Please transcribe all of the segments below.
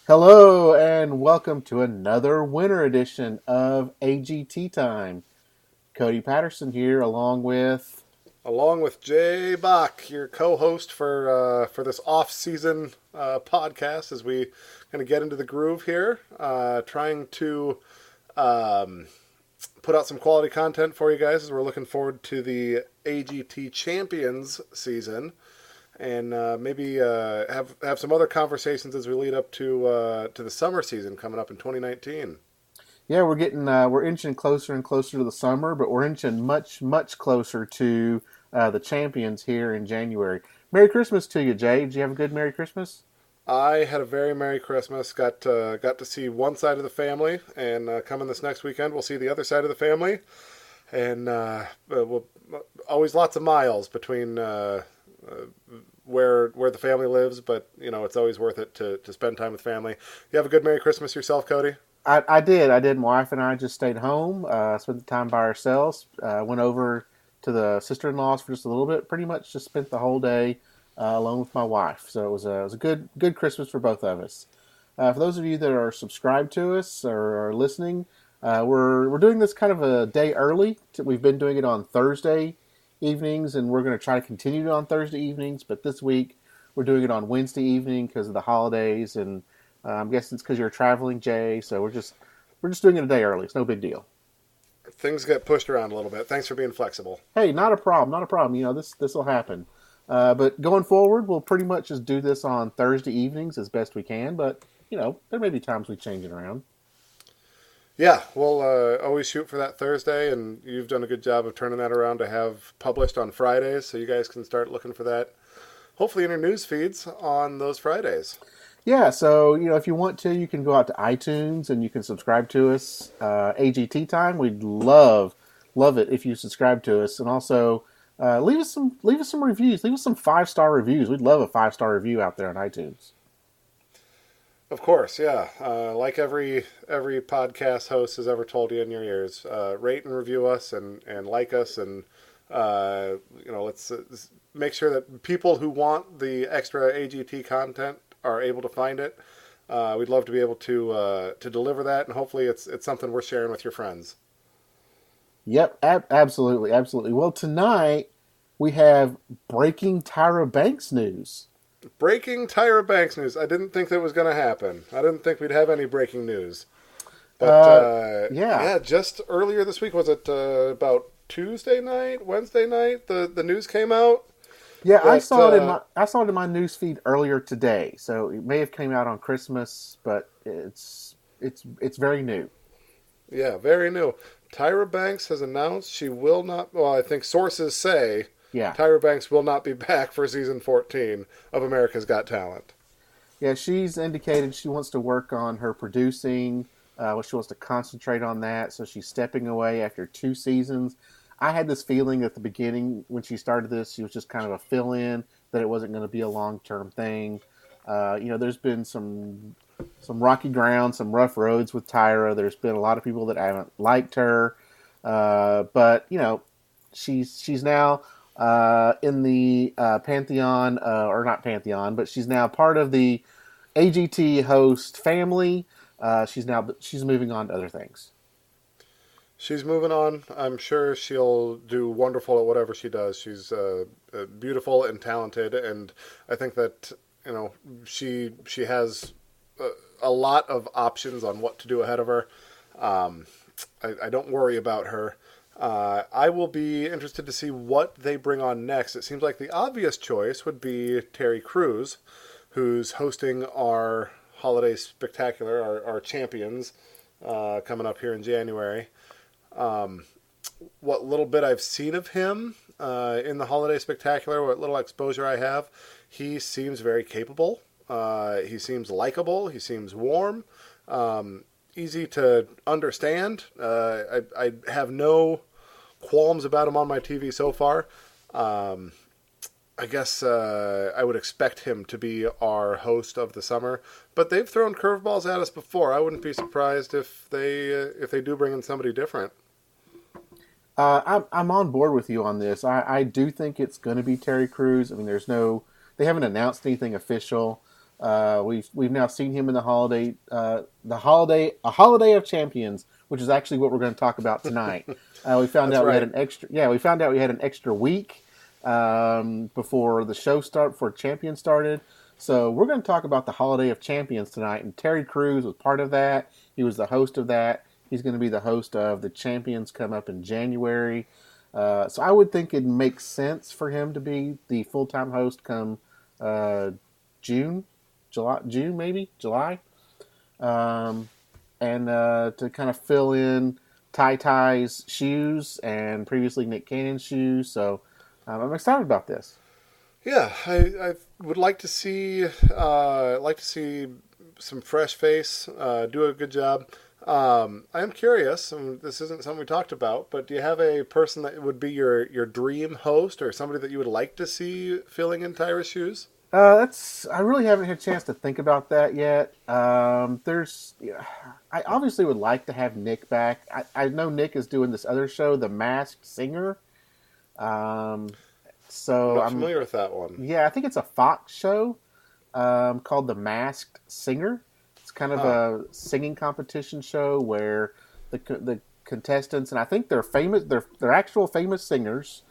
Hello and welcome to another winter edition of AGT Time. Cody Patterson here, Along with Jay Bach, your co-host for this off-season podcast, as we kind of get into the groove here, trying to put out some quality content for you guys as we're looking forward to the AGT Champions season, and maybe have some other conversations as we lead up to the summer season coming up in 2019. Yeah, we're inching closer and closer to the summer, but we're inching much closer to the champions here in January. Merry Christmas to you, Jay. Did you have a good Merry Christmas? I had a very Merry Christmas. Got to see one side of the family, and coming this next weekend, we'll see the other side of the family. And we'll, always lots of miles between where the family lives, but it's always worth it to spend time with family. You have a good Merry Christmas yourself, Cody? I did. My wife and I just stayed home, spent the time by ourselves. Went over to the sister-in-law's for just a little bit. Pretty much just spent the whole day alone with my wife. So it was a good Christmas for both of us. For those of you that are subscribed to us or are listening, we're doing this kind of a day early. We've been doing it on Thursday evenings, and we're going to try to continue it on Thursday evenings. But this week we're doing it on Wednesday evening because of the holidays, and I'm guessing it's because you're traveling, Jay. So we're just doing it a day early. It's no big deal. Things get pushed around a little bit. Thanks for being flexible. Hey, not a problem. This will happen. But going forward, we'll pretty much just do this on Thursday evenings as best we can. But there may be times we change it around. Yeah, we'll always shoot for that Thursday, and you've done a good job of turning that around to have published on Fridays, so you guys can start looking for that, hopefully in your news feeds on those Fridays. Yeah, so if you want to, you can go out to iTunes and you can subscribe to us. AGT Time, we'd love it if you subscribe to us, and also leave us some reviews. Leave us some 5-star reviews. We'd love a 5-star review out there on iTunes. Of course, yeah. Like every podcast host has ever told you in your ears, rate and review us and like us, and let's make sure that people who want the extra AGT content are able to find it. We'd love to be able to deliver that, and hopefully it's something we're sharing with your friends. Yep, absolutely. Well, tonight we have breaking Tyra Banks news. Breaking Tyra Banks news. I didn't think that was going to happen. I didn't think we'd have any breaking news. But yeah, just earlier this week, was it about Tuesday night, Wednesday night? The news came out. Yeah, I saw it in my news feed earlier today. So it may have came out on Christmas, but it's very new. Yeah, very new. Tyra Banks has announced she will not. Well, I think sources say Tyra Banks will not be back for season 14 of America's Got Talent. Yeah, she's indicated she wants to work on her producing. She wants to concentrate on that, so she's stepping away after 2 seasons. I had this feeling at the beginning when she started this, she was just kind of a fill-in, that it wasn't going to be a long-term thing. There's been some rocky ground, some rough roads with Tyra. There's been a lot of people that haven't liked her, but she's now in the pantheon, or not pantheon, but she's now part of the AGT host family. She's moving on to other things. She's moving on. I'm sure she'll do wonderful at whatever she does. She's beautiful and talented, and I think that she has a lot of options on what to do ahead of her. I don't worry about her. I will be interested to see what they bring on next. It seems like the obvious choice would be Terry Crews, who's hosting our holiday spectacular, our champions, coming up here in January. What little bit I've seen of him in the holiday spectacular, what little exposure I have, he seems very capable. He seems likable. He seems warm, easy to understand. I have no qualms about him on my TV so far. I guess I would expect him to be our host of the summer, but they've thrown curveballs at us before. I wouldn't be surprised if they do bring in somebody different. I'm on board with you on this. I do think it's going to be Terry Crews. I mean, they haven't announced anything official, We've now seen him in a holiday of champions, which is actually what we're going to talk about tonight. We found out we had an extra. Yeah, we found out we had an extra week before the show before Champions started. So we're going to talk about the Holiday of Champions tonight, and Terry Crews was part of that. He was the host of that. He's going to be the host of the Champions come up in January. So I would think it makes sense for him to be the full-time host come June, July, and to kind of fill in Ty's shoes and previously Nick Cannon's shoes. So I'm excited about this. Yeah, I would like to see some fresh face, do a good job. I am curious, and this isn't something we talked about, but do you have a person that would be your dream host, or somebody that you would like to see filling in Tyra's shoes? I really haven't had a chance to think about that yet. I obviously would like to have Nick back. I know Nick is doing this other show, The Masked Singer. So I'm not familiar with that one. Yeah, I think it's a Fox show called The Masked Singer. It's kind of a singing competition show where the contestants, and I think they're famous. They're actual famous singers,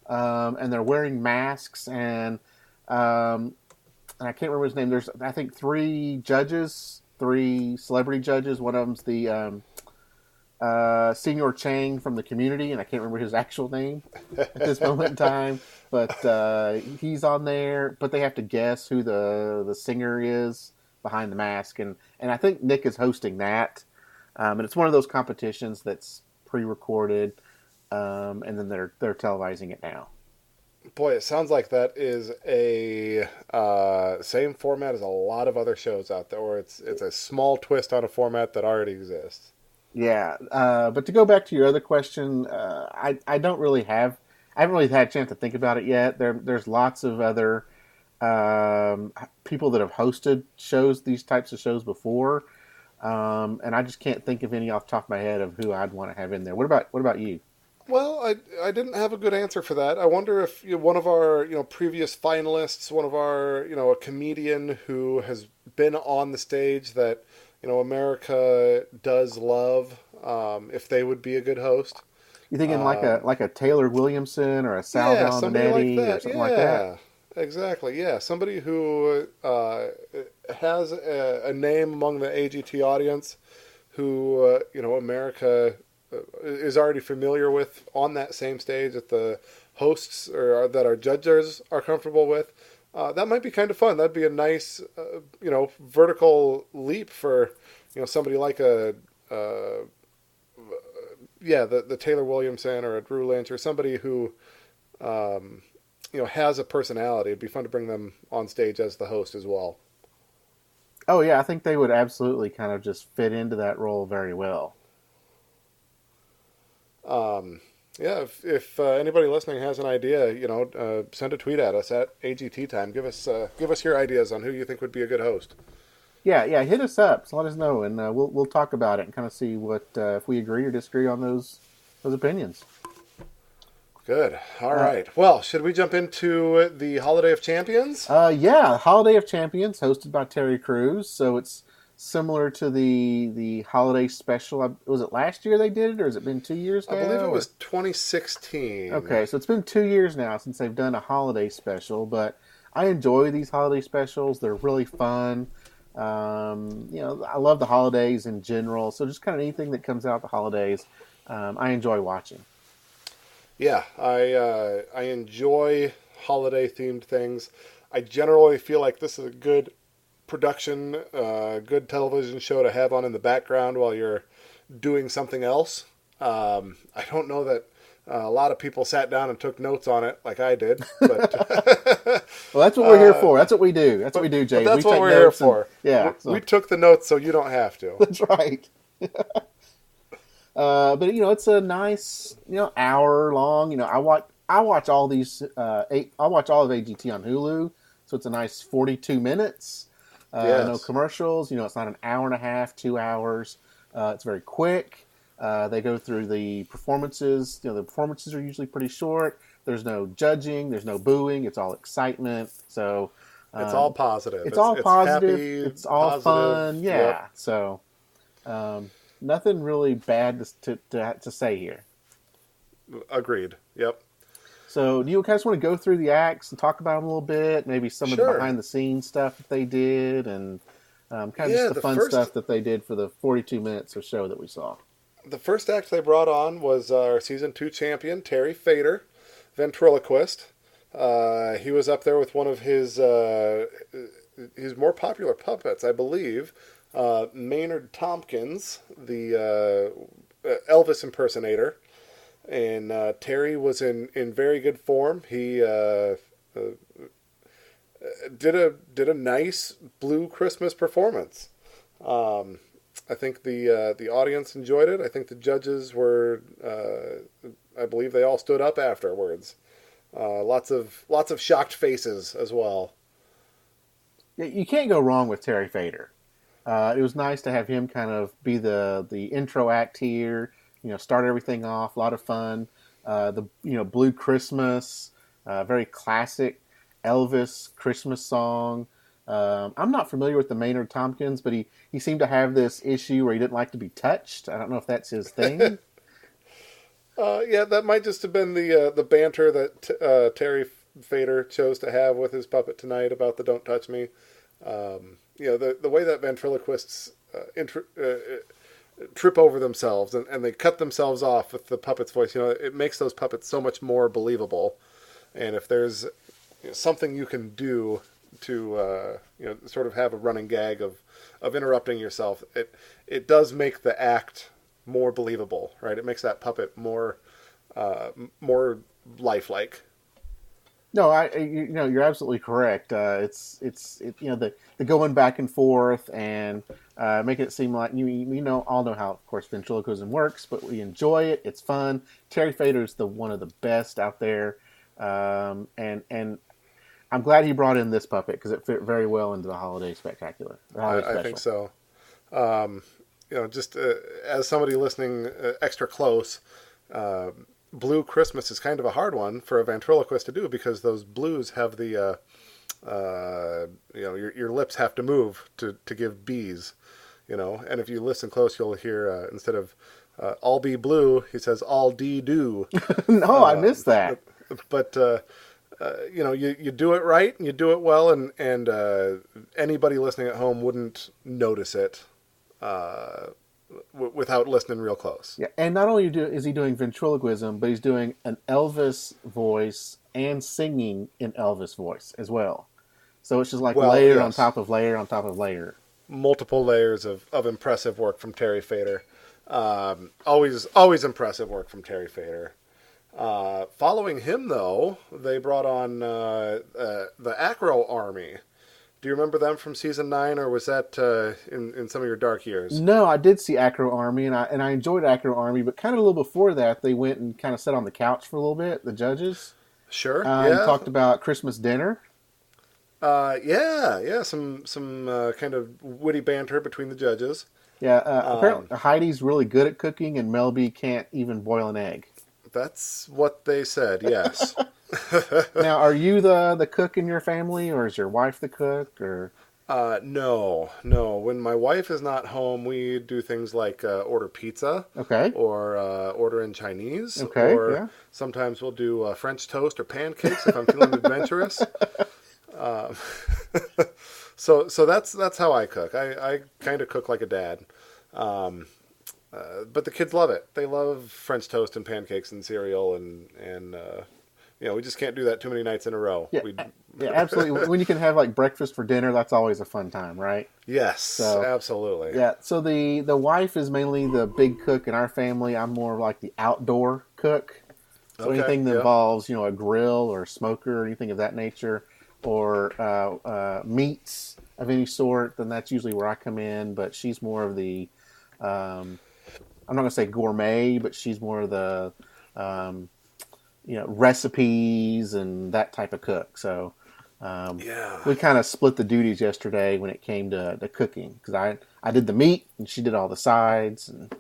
and they're wearing masks. And I can't remember his name. There's I think three celebrity judges. One of them's the Senior Chang from the Community, and I can't remember his actual name at this moment in time. But he's on there. But they have to guess who the singer is behind the mask, and I think Nick is hosting that. And it's one of those competitions that's pre-recorded, and then they're televising it now. Boy, it sounds like that is a same format as a lot of other shows out there, or it's a small twist on a format that already exists. Yeah, but to go back to your other question, I haven't really had a chance to think about it yet. There's lots of other people that have hosted these types of shows before, and I just can't think of any off the top of my head of who I'd want to have in there. What about you? Well, I didn't have a good answer for that. I wonder if one of our previous finalists, one of our a comedian who has been on the stage that America does love, if they would be a good host. You thinking like a Taylor Williamson or a Sal Valentinetti or something like that? Exactly. Yeah, somebody who has a name among the AGT audience, who America is already familiar with on that same stage that the hosts or that our judges are comfortable with. That might be kind of fun. That'd be a nice, vertical leap for, somebody like the Taylor Williamson or a Drew Lynch or somebody who, has a personality. It'd be fun to bring them on stage as the host as well. Oh yeah, I think they would absolutely kind of just fit into that role very well. If anybody listening has an idea, send a tweet at us at AGT Time. Give us your ideas on who you think would be a good host. Yeah, hit us up. So let us know, and we'll talk about it and kind of see what if we agree or disagree on those opinions. Good. All right. Well, should we jump into the Holiday of Champions? Yeah, Holiday of Champions, hosted by Terry Crews. So it's similar to the holiday special. Was it last year they did it, or has it been 2 years now? I believe it was 2016. Okay, so it's been 2 years now since they've done a holiday special, but I enjoy these holiday specials. They're really fun. I love the holidays in general, so just kind of anything that comes out the holidays, I enjoy watching. Yeah, I enjoy holiday-themed things. I generally feel like this is a good production, good television show to have on in the background while you're doing something else. I don't know that a lot of people sat down and took notes on it like I did. But well, that's what we're here for. That's what we do. That's what we do, Jay. That's what we're here for. We took the notes so you don't have to. That's right. But it's a nice hour long. I watch all these. I watch all of AGT on Hulu, so it's a nice 42 minutes. Yes. No commercials. It's not an hour and a half, 2 hours. It's very quick. They go through the performances. The performances are usually pretty short. There's no judging. There's no booing. It's all excitement. So It's all positive. It's all positive. Happy, it's all positive. fun. Yeah. Yep. So, nothing really bad to say here. Agreed. Yep. So, do you guys want to go through the acts and talk about them a little bit? Maybe some of the behind the scenes stuff that they did, and kind of just the fun stuff that they did for the 42 minutes or so that we saw. The first act they brought on was our season 2 champion, Terry Fator, ventriloquist. He was up there with one of his more popular puppets, I believe, Maynard Tompkins, the Elvis impersonator. And Terry was in very good form. He did a nice Blue Christmas performance. I think the audience enjoyed it. I think the judges were, I believe they all stood up afterwards. Lots of shocked faces as well. Yeah, you can't go wrong with Terry Fator. It was nice to have him kind of be the intro act here. Start everything off. A lot of fun. Blue Christmas, very classic Elvis Christmas song. I'm not familiar with the Maynard Tompkins, but he seemed to have this issue where he didn't like to be touched. I don't know if that's his thing. Yeah, that might just have been the banter that Terry Fator chose to have with his puppet tonight about the "Don't touch me." The way that ventriloquists trip over themselves and they cut themselves off with the puppet's voice. It makes those puppets so much more believable. And if there's something you can do to sort of have a running gag of interrupting yourself, it does make the act more believable, right? It makes that puppet more lifelike. No, you're absolutely correct. It's the going back and forth and making it seem like all know how, of course, ventriloquism works, but we enjoy it. It's fun. Terry Fator is one of the best out there, and I'm glad he brought in this puppet because it fit very well into the holiday spectacular. I think so. Just as somebody listening extra close, Blue Christmas is kind of a hard one for a ventriloquist to do because those blues have the, your lips have to move to give B's, and if you listen close, you'll hear, instead of all be blue, he says all D do. No, I missed that. But, you do it right and you do it well, and anybody listening at home wouldn't notice it without listening real close. Yeah, and not only is he doing ventriloquism, but he's doing an Elvis voice and singing in Elvis voice as well. So it's just like layer on top of layer on top of layer. Multiple layers of impressive work from Terry Fator. Always impressive work from Terry Fator. Following him, though, they brought on the AcroArmy. Do you remember them from season 9, or was that in some of your dark years? No, I did see AcroArmy, and I enjoyed AcroArmy, but kind of a little before that, they went and kind of sat on the couch for a little bit, the judges. Sure, yeah. Talked about Christmas dinner. Yeah, some kind of witty banter between the judges. Yeah, apparently Heidi's really good at cooking, and Melby can't even boil an egg. That's what they said, yes. Now, are you the cook in your family, or is your wife the cook, or? No. When my wife is not home, we do things like order pizza. Okay. Or order in Chinese. Okay. Or sometimes we'll do French toast or pancakes if I'm feeling adventurous. So that's how I cook. I kind of cook like a dad. But the kids love it. They love French toast and pancakes and cereal and we just can't do that too many nights in a row. Yeah, yeah, absolutely. When you can have like breakfast for dinner, that's always a fun time, right? Yes, absolutely. Yeah. So the wife is mainly the big cook in our family. I'm more like the outdoor cook. So anything that involves a grill or smoker or anything of that nature, or meats of any sort, then that's usually where I come in. But she's more of the I'm not going to say gourmet, but she's more of the recipes and that type of cook. So we kind of split the duties yesterday when it came to cooking, because I did the meat and she did all the sides, and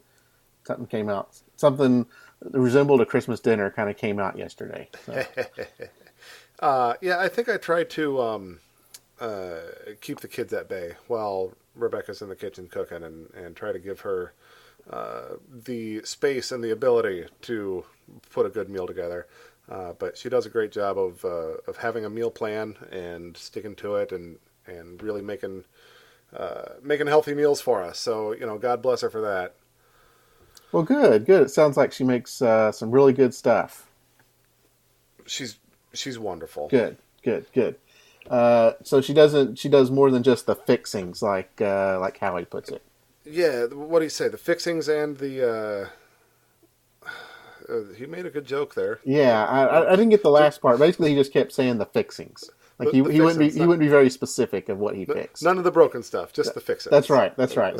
something that resembled a Christmas dinner kind of came out yesterday. So. I think I tried to keep the kids at bay while Rebecca's in the kitchen cooking, and try to give her the space and the ability to put a good meal together. But she does a great job of having a meal plan and sticking to it, and really making healthy meals for us. So, God bless her for that. Well, good. It sounds like she makes some really good stuff. She's wonderful. Good. So she does more than just the fixings, like Howie puts it. Yeah, what do you say? The fixings and the he made a good joke there. Yeah, I didn't get the last part. Basically, he just kept saying the fixings. Like he wouldn't be very specific of what he fixed. None of the broken stuff, just the fixings. That's right. That's what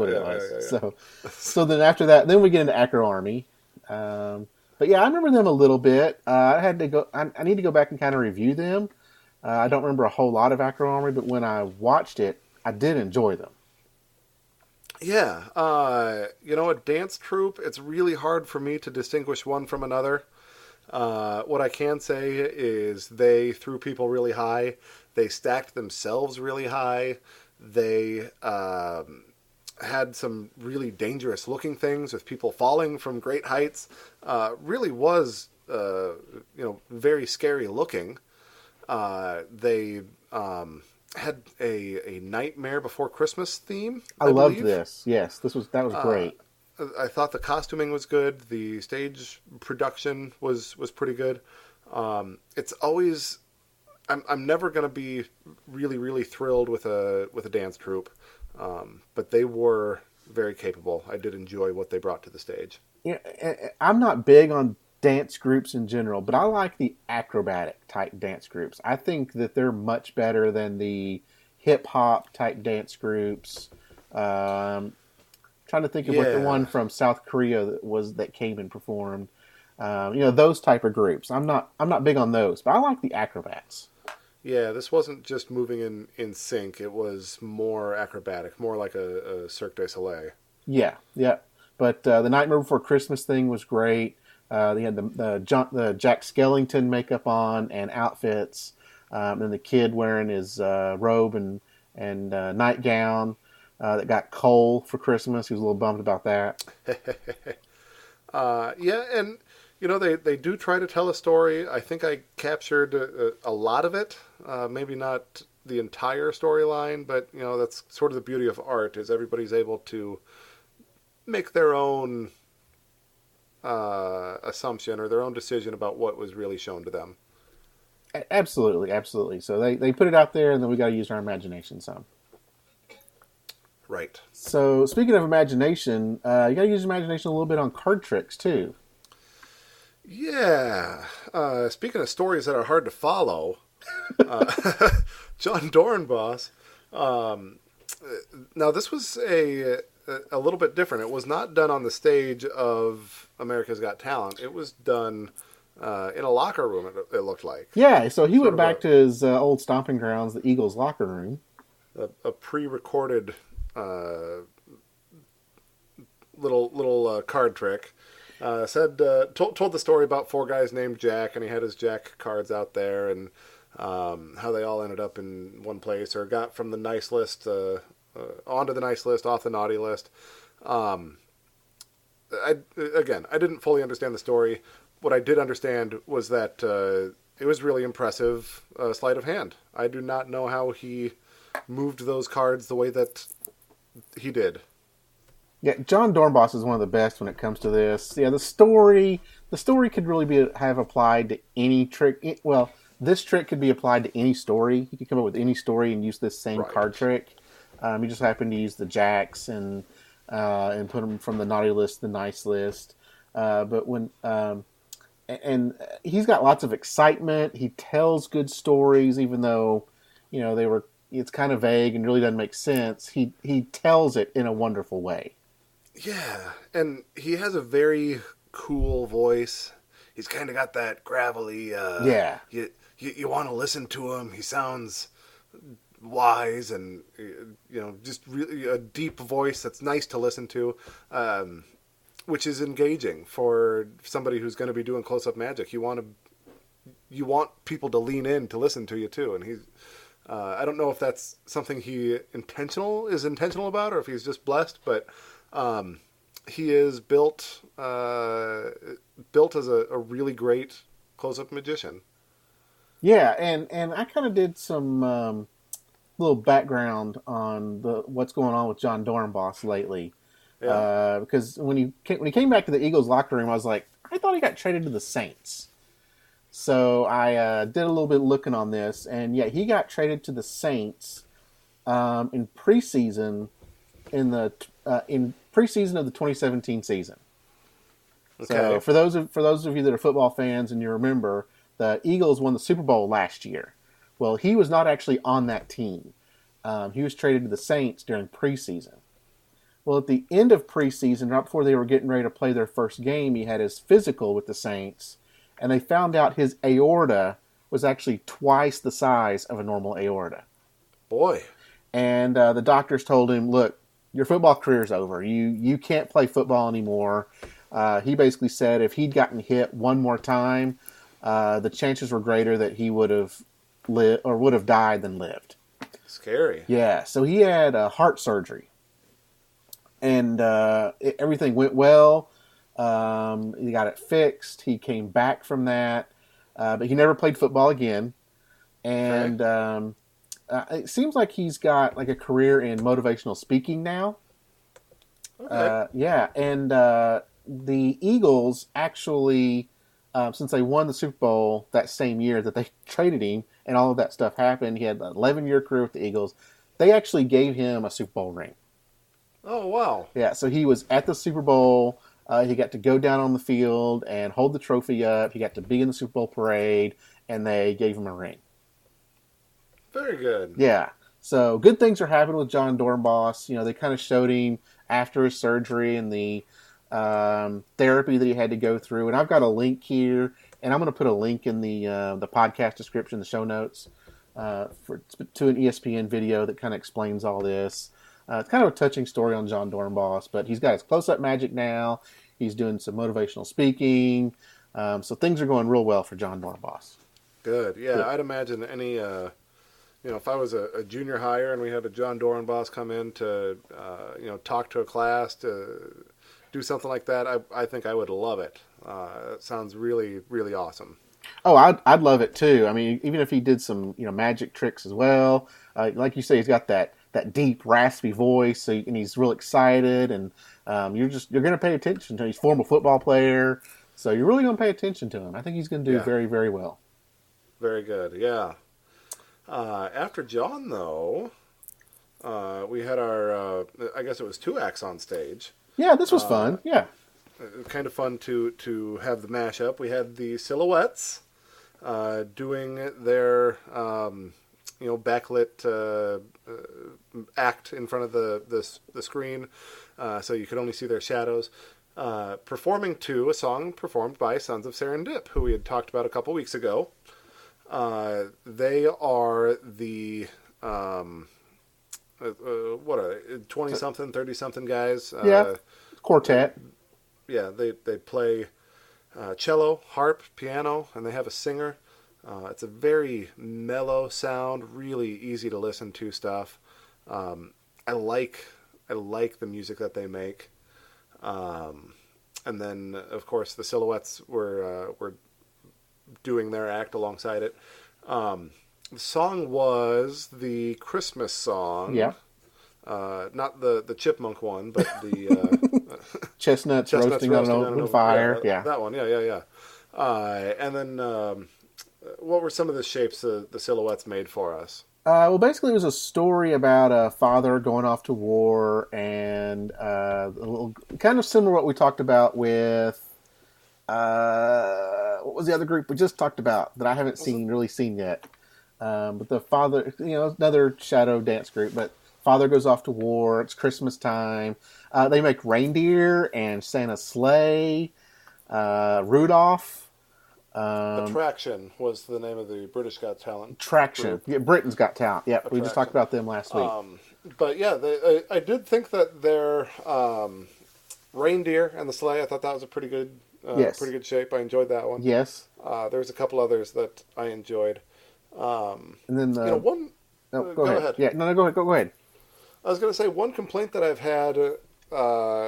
it was. Yeah. So then after that, then we get into AcroArmy. But yeah, I remember them a little bit. I had to go. I need to go back and kind of review them. I don't remember a whole lot of AcroArmy, but when I watched it, I did enjoy them. Yeah, a dance troupe, it's really hard for me to distinguish one from another. What I can say is they threw people really high. They stacked themselves really high. They had some really dangerous looking things with people falling from great heights. Really was, very scary looking. They had a Nightmare Before Christmas theme. I loved this. Yes, that was great. I thought the costuming was good. The stage production was pretty good. It's always, I'm never going to be really, really thrilled with a dance troupe, but they were very capable. I did enjoy what they brought to the stage. Yeah, I'm not big on dance groups in general, but I like the acrobatic type dance groups. I think that they're much better than the hip hop type dance groups. Trying to think of what the one from South Korea that came and performed. Those type of groups. I'm not big on those, but I like the acrobats. Yeah, this wasn't just moving in sync. It was more acrobatic, more like a Cirque du Soleil. Yeah. But the Nightmare Before Christmas thing was great. They had the Jack Skellington makeup on and outfits, and the kid wearing his robe and nightgown that got coal for Christmas. He was a little bummed about that. Yeah, and they do try to tell a story. I think I captured a lot of it. Maybe not the entire storyline, but that's sort of the beauty of art, is everybody's able to make their own assumption or their own decision about what was really shown to them. Absolutely. So they put it out there, and then we got to use our imagination some. Right. So speaking of imagination, you got to use imagination a little bit on card tricks too. Yeah. Speaking of stories that are hard to follow, Jon Dorenboss. Now this was a little bit different. It was not done on the stage of America's Got Talent. It was done in a locker room, it looked like. Yeah, so he went back to his old stomping grounds, the Eagles locker room. A pre-recorded little card trick. Told the story about four guys named Jack, and he had his Jack cards out there, and how they all ended up in one place, or got from the nice list onto the nice list, off the naughty list. I didn't fully understand the story. What I did understand was that it was really impressive sleight of hand. I do not know how he moved those cards the way that he did. Yeah, Jon Dorenboss is one of the best when it comes to this. Yeah, the story could really have applied to any trick. Well, this trick could be applied to any story. You could come up with any story and use this same card trick. You just happen to use the jacks and put them from the naughty list to the nice list. But when and he's got lots of excitement. He tells good stories, even though it's kind of vague and really doesn't make sense. He tells it in a wonderful way. Yeah, and he has a very cool voice. He's kind of got that gravelly. You want to listen to him. He sounds wise and just really a deep voice that's nice to listen to, which is engaging for somebody who's going to be doing close-up magic. You want people to lean in to listen to you too, and I don't know if that's something he is intentional about, or if he's just blessed, but he is built as a really great close-up magician. Yeah, and I kind of did some little background on what's going on with Jon Dorenboss lately. Yeah. Because when he came back to the Eagles locker room, I was like, I thought he got traded to the Saints. So I did a little bit looking on this, and yeah, he got traded to the Saints in preseason in preseason of the 2017 season. Okay. So for those of you that are football fans and you remember, the Eagles won the Super Bowl last year. Well, he was not actually on that team. He was traded to the Saints during preseason. Well, at the end of preseason, right before they were getting ready to play their first game, he had his physical with the Saints, and they found out his aorta was actually twice the size of a normal aorta. Boy. And the doctors told him, look, your football career's over. You can't play football anymore. He basically said if he'd gotten hit one more time, the chances were greater that he would have died than lived. Scary. Yeah, so he had heart surgery. And everything went well. He got it fixed. He came back from that. But he never played football again. And it seems like he's got like a career in motivational speaking now. Okay. Yeah, and the Eagles actually, since they won the Super Bowl that same year that they traded him and all of that stuff happened, he had an 11-year career with the Eagles. They actually gave him a Super Bowl ring. Oh, wow. Yeah, so he was at the Super Bowl. He got to go down on the field and hold the trophy up. He got to be in the Super Bowl parade, and they gave him a ring. Very good. Yeah, so good things are happening with Jon Dorenboss. You know, they kind of showed him after his surgery and the therapy that he had to go through. And I've got a link here, and I'm going to put a link in the podcast description, the show notes, to an ESPN video that kind of explains all this. It's kind of a touching story on Jon Dorenboss, but he's got his close-up magic now. He's doing some motivational speaking. So things are going real well for Jon Dorenboss. Good. Yeah, good. I'd imagine any, if I was a junior hire and we had a Jon Dorenboss come in to, talk to a class, to do something like that, I think I would love it. It sounds really, really awesome. Oh, I'd love it too. I mean, even if he did some, magic tricks as well. Like you say, he's got that deep, raspy voice, and he's real excited, and you're going to pay attention to him. He's a former football player, so you're really going to pay attention to him. I think he's going to do very, very well. Very good, yeah. After Jon, though, we had our, I guess it was 2 acts on stage. Yeah, this was fun, yeah. Kind of fun to have the mashup. We had the Silhouettes doing their backlit act in front of the screen, so you could only see their shadows. Performing to a song performed by Sons of Serendip, who we had talked about a couple weeks ago. They are the what are they? 20-something, 30-something guys. Quartet. Yeah, they play cello, harp, piano, and they have a singer. It's a very mellow sound, really easy to listen to stuff. I like the music that they make. And then, of course, the Silhouettes were doing their act alongside it. The song was the Christmas song. Yeah. Not the chipmunk one, but the chestnuts roasting on an open fire. Yeah, that one. Yeah. And then, what were some of the shapes the Silhouettes made for us? Well, basically, it was a story about a father going off to war, and a little, kind of similar to what we talked about with what was the other group we just talked about that I haven't really seen yet. But the father, another shadow dance group, but father goes off to war. It's Christmas time. They make reindeer and Santa's sleigh. Rudolph. Attraction was the name of the British Got Talent. Traction. Yeah, Britain's Got Talent. Yeah, we just talked about them last week. But yeah, I did think that their reindeer and the sleigh, I thought that was a pretty good shape. I enjoyed that one. Yes. There was a couple others that I enjoyed. And then No, go ahead. Yeah, no, go ahead. Go ahead. I was going to say one complaint that I've had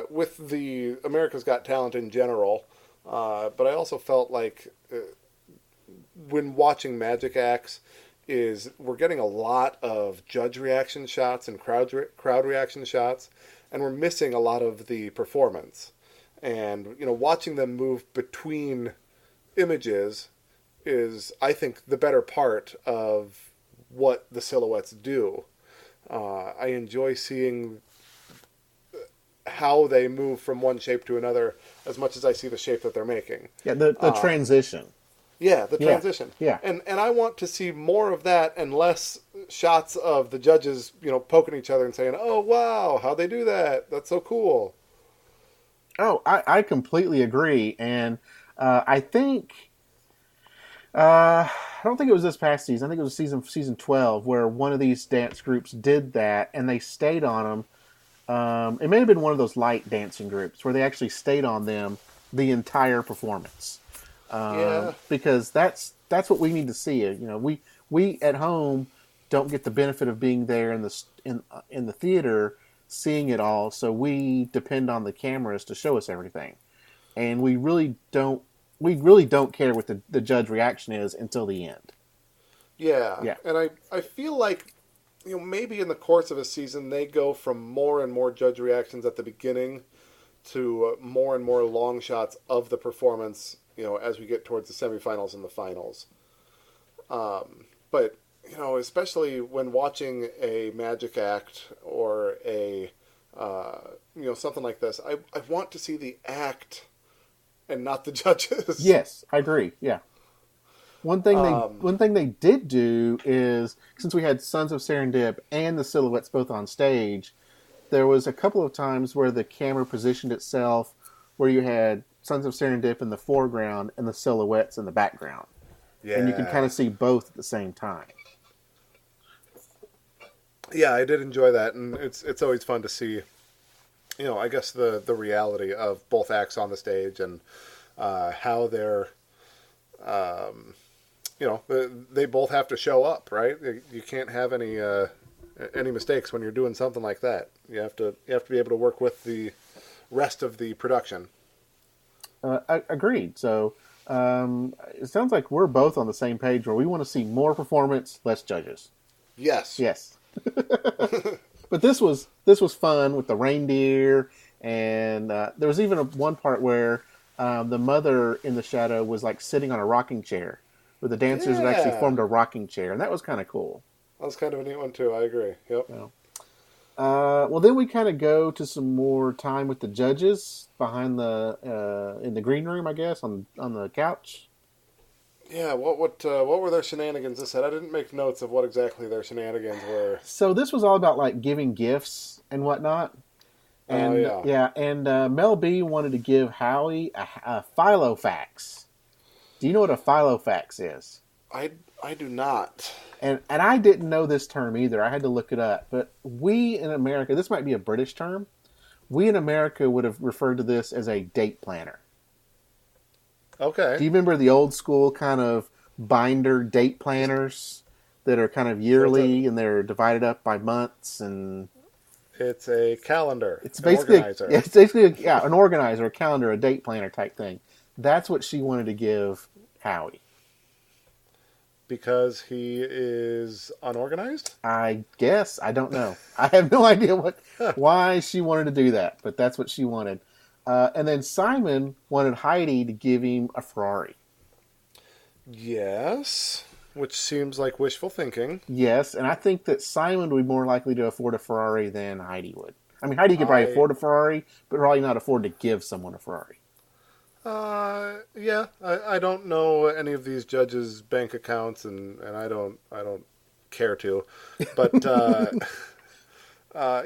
with the America's Got Talent in general, but I also felt like when watching Magic acts, is we're getting a lot of judge reaction shots and crowd reaction shots, and we're missing a lot of the performance. And watching them move between images is, I think, the better part of what the silhouettes do. I enjoy seeing how they move from one shape to another as much as I see the shape that they're making. Yeah, the transition. Yeah, the transition. Yeah. And I want to see more of that and less shots of the judges, poking each other and saying, "Oh, wow, how'd they do that? That's so cool." Oh, I completely agree. And I think, I don't think it was this past season. I think it was season 12 where one of these dance groups did that and they stayed on them. It may have been one of those light dancing groups where they actually stayed on them the entire performance. Because that's what we need to see. We at home don't get the benefit of being there in the theater, seeing it all. So we depend on the cameras to show us everything, and we really don't care what the judge reaction is until the end. Yeah. And I feel like maybe in the course of a season they go from more and more judge reactions at the beginning to more and more long shots of the performance. As we get towards the semifinals and the finals. But, especially when watching a Magic act or a, something like this, I want to see the act and not the judges. Yes, I agree. Yeah. One thing they did do is, since we had Sons of Serendip and the Silhouettes both on stage, there was a couple of times where the camera positioned itself where you had Sons of Serendip in the foreground and the Silhouettes in the background. Yeah. And you can kind of see both at the same time. Yeah, I did enjoy that, and it's always fun to see, I guess the reality of both acts on the stage and how they're, they both have to show up, right? You can't have any mistakes when you're doing something like that. You have to be able to work with the rest of the production. Agreed. So it sounds like we're both on the same page where we want to see more performance, less judges. Yes. But this was fun with the reindeer, and there was even one part where the mother in the shadow was like sitting on a rocking chair, where the dancers had actually formed a rocking chair, and that was kind of cool. That was kind of a neat one too. I agree. Yep. Well, then we kind of go to some more time with the judges behind in the green room, I guess, on the couch. Yeah, what were their shenanigans this set? I didn't make notes of what exactly their shenanigans were. So this was all about like giving gifts and whatnot. And and Mel B wanted to give Howie a Filofax. Do you know what a Filofax is? I do not. And I didn't know this term either. I had to look it up. But we in America, this might be a British term. We in America would have referred to this as a date planner. Okay. Do you remember the old school kind of binder date planners that are kind of yearly and they're divided up by months? And it's a calendar. It's basically an organizer, a calendar, a date planner type thing. That's what she wanted to give Howie. Because he is unorganized? I guess. I don't know. I have no idea why she wanted to do that, but that's what she wanted. And then Simon wanted Heidi to give him a Ferrari. Yes, which seems like wishful thinking. Yes, and I think that Simon would be more likely to afford a Ferrari than Heidi would. I mean, Heidi could probably afford a Ferrari, but probably not afford to give someone a Ferrari. Yeah, I don't know any of these judges' bank accounts, and I don't care to, but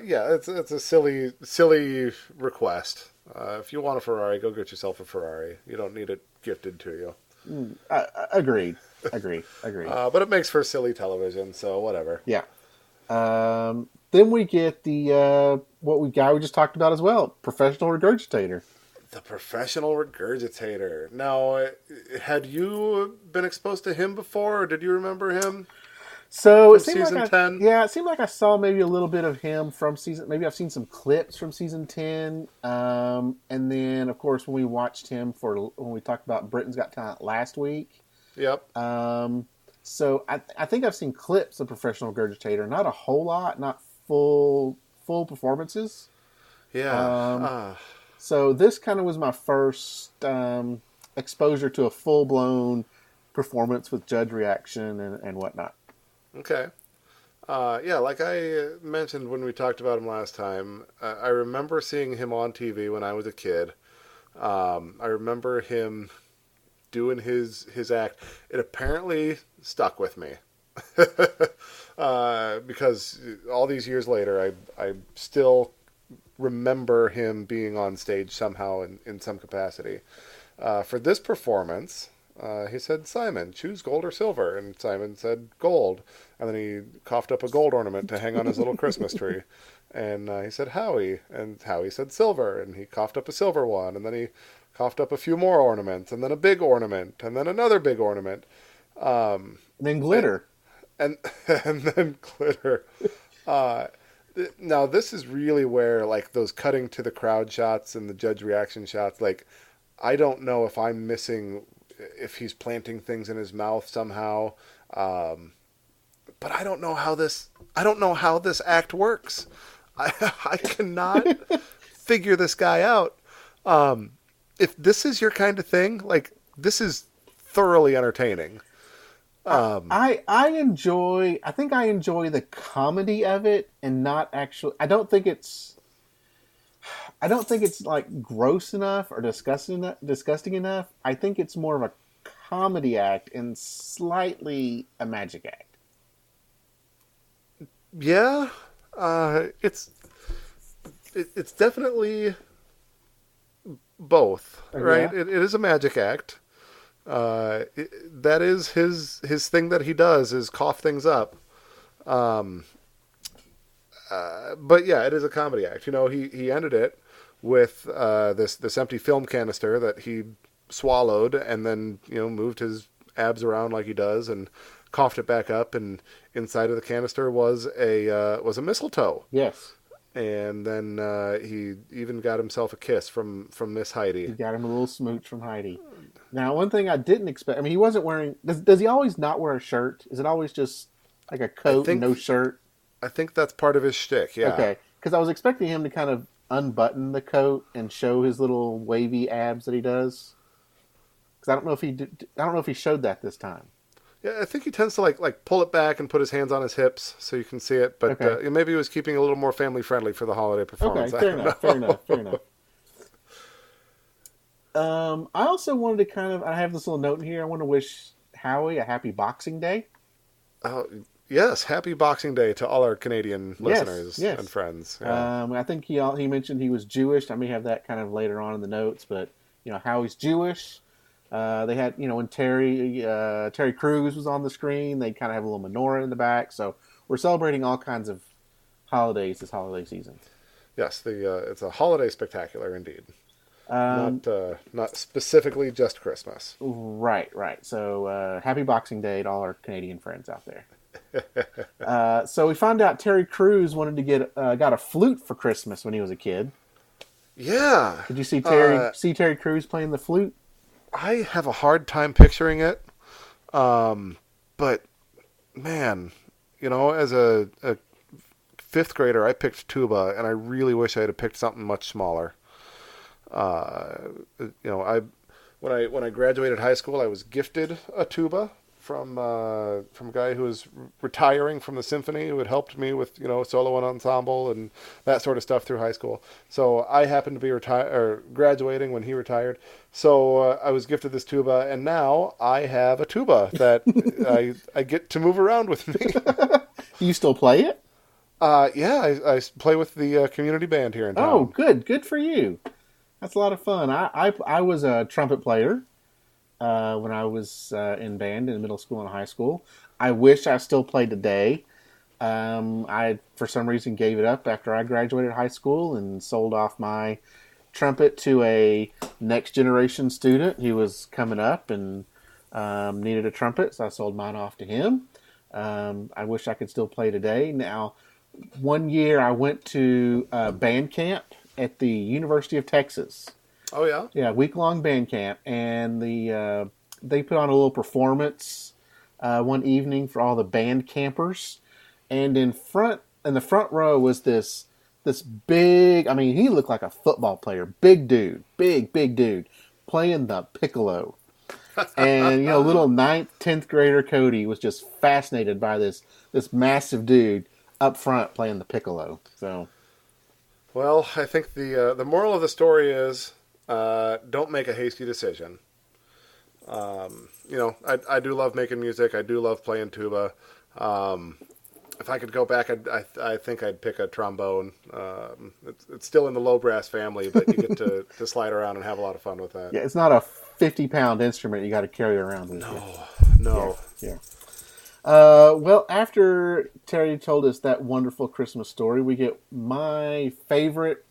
yeah, it's a silly request. If you want a Ferrari, go get yourself a Ferrari. You don't need it gifted to you. Agreed. But it makes for silly television, so whatever. Yeah. Then we get the we just talked about as well, Professional Regurgitator. The Professional Regurgitator. Now, had you been exposed to him before, or did you remember him? So it from seemed season like 10. it seemed like I saw maybe a little bit of him from season. Maybe I've seen some clips from season 10, and then of course when we watched him when we talked about Britain's Got Talent last week. Yep. So I think I've seen clips of Professional Regurgitator, not a whole lot, not full performances. Yeah. So this kind of was my first exposure to a full blown performance with judge reaction and whatnot. Okay. Yeah, like I mentioned when we talked about him last time, I remember seeing him on TV when I was a kid. I remember him doing his act. It apparently stuck with me. Because all these years later, I still remember him being on stage somehow in some capacity. For this performance, he said, "Simon, choose gold or silver." And Simon said gold. And then he coughed up a gold ornament to hang on his little Christmas tree. And he said Howie. And Howie said silver. And he coughed up a silver one. And then he coughed up a few more ornaments. And then a big ornament. And then another big ornament. And then glitter. And then glitter. Now, this is really where, like, those cutting to the crowd shots and the judge reaction shots, like, I don't know if I'm missing, if he's planting things in his mouth somehow. But I don't know how this act works. I cannot figure this guy out. If this is your kind of thing, like, this is thoroughly entertaining. I think I enjoy the comedy of it and not actually. I don't think it's like gross enough or disgusting enough. I think it's more of a comedy act and slightly a magic act. Yeah, it's definitely both, right? Yeah. It is a magic act. That is his thing that he does is cough things up. But yeah, it is a comedy act. You know, he ended it with this empty film canister that he swallowed and then, you know, moved his abs around like he does and coughed it back up, and inside of the canister was a mistletoe. Yes. And then he even got himself a kiss from Miss Heidi. He got him a little smooch from Heidi. Now, one thing I didn't expect. I mean, he wasn't wearing. Does he always not wear a shirt? Is it always just like a coat and no shirt? I think that's part of his shtick. Yeah. Okay, because I was expecting him to kind of unbutton the coat and show his little wavy abs that he does. Because I don't know if he did, I don't know if he showed that this time. Yeah, I think he tends to like pull it back and put his hands on his hips so you can see it. But Okay. Maybe he was keeping a little more family friendly for the holiday performance. Okay, fair enough. I also wanted to I have this little note in here. I want to wish Howie a happy Boxing Day. Yes, happy Boxing Day to all our Canadian listeners and friends. Yeah. I think he mentioned he was Jewish. I may have that kind of later on in the notes, but you know, Howie's Jewish. They had, you know, when Terry Crews was on the screen, they kind of have a little menorah in the back. So we're celebrating all kinds of holidays this holiday season. Yes, it's a holiday spectacular indeed. Not specifically just Christmas. Right. So happy Boxing Day to all our Canadian friends out there. So we found out Terry Crews wanted to got a flute for Christmas when he was a kid. Yeah. Did you see Terry Crews playing the flute? I have a hard time picturing it. But man, you know, as a fifth grader, I picked tuba, and I really wish I had picked something much smaller. You know, when I graduated high school, I was gifted a tuba from a guy who was retiring from the symphony, who had helped me with, you know, solo and ensemble and that sort of stuff through high school. So I happened to be graduating when he retired. So I was gifted this tuba, and now I have a tuba that I get to move around with me. Do you still play it? Yeah, I play with the community band here in town. Oh, good for you. That's a lot of fun. I was a trumpet player when I was in band in middle school and high school. I wish I still played today. I, for some reason, gave it up after I graduated high school and sold off my trumpet to a next generation student who was coming up and needed a trumpet, so I sold mine off to him. I wish I could still play today. Now, one year I went to band camp at the University of Texas. Oh yeah, Yeah, week-long band camp, and they put on a little performance one evening for all the band campers, and in the front row was this big. I mean, he looked like a football player, big dude, big dude, playing the piccolo. And little 9th, 10th grader Cody was just fascinated by this massive dude up front playing the piccolo. So, well, I think the moral of the story is don't make a hasty decision. I do love making music. I do love playing tuba. If I could go back, I think I'd pick a trombone. It's still in the low brass family, but you get to slide around and have a lot of fun with that. Yeah, it's not a 50-pound instrument you got to carry around with you. No. Yeah. Well, after Terry told us that wonderful Christmas story, we get my favorite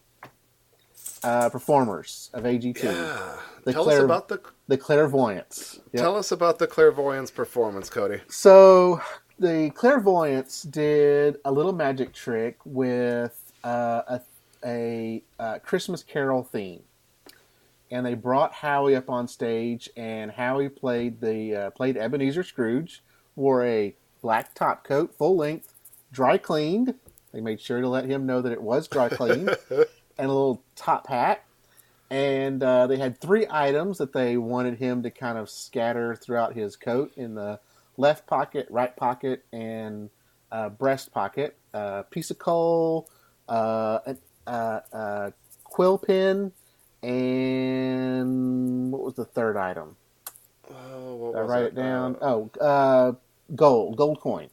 performers of AGT. Yeah. Tell us about the Clairvoyants. Yep. Tell us about the Clairvoyants performance, Cody. So the Clairvoyants did a little magic trick with a Christmas Carol theme, and they brought Howie up on stage, and Howie played Ebenezer Scrooge, wore a black top coat, full length, dry cleaned. They made sure to let him know that it was dry cleaned, and a little top hat. And they had 3 items that they wanted him to kind of scatter throughout his coat in the left pocket, right pocket, and breast pocket. Piece of coal, a quill pen, and what was the third item? What I was write it down. Gold coin.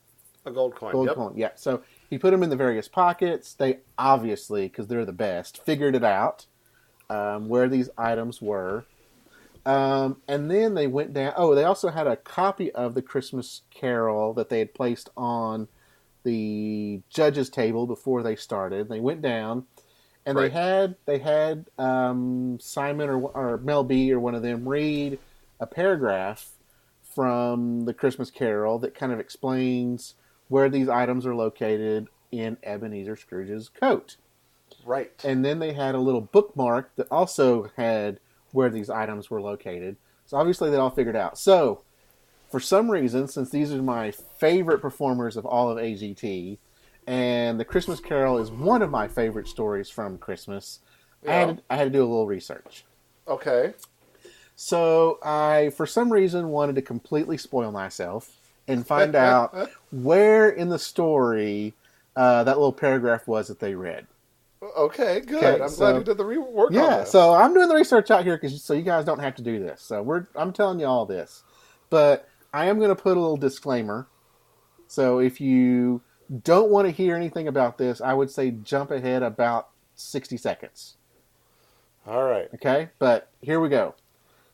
A gold coin. Gold coin. Yeah. So he put them in the various pockets. They obviously, because they're the best, figured it out where these items were. And then they went down. Oh, they also had a copy of the Christmas Carol that they had placed on the judges' table before they started. They went down, and right. they had Simon or Mel B or one of them read a paragraph from the Christmas Carol that kind of explains where these items are located in Ebenezer Scrooge's coat. Right. And then they had a little bookmark that also had where these items were located. So obviously they all figured out. So for some reason, since these are my favorite performers of all of AGT, and the Christmas Carol is one of my favorite stories from Christmas, yeah. I had to do a little research. Okay. So I, for some reason, wanted to completely spoil myself and find out where in the story that little paragraph was that they read. Okay, good. Okay, I'm glad you did the work on this. Yeah, so I'm doing the research out here so you guys don't have to do this. So I'm telling you all this. But I am going to put a little disclaimer. So if you don't want to hear anything about this, I would say jump ahead about 60 seconds. All right. Okay, but here we go.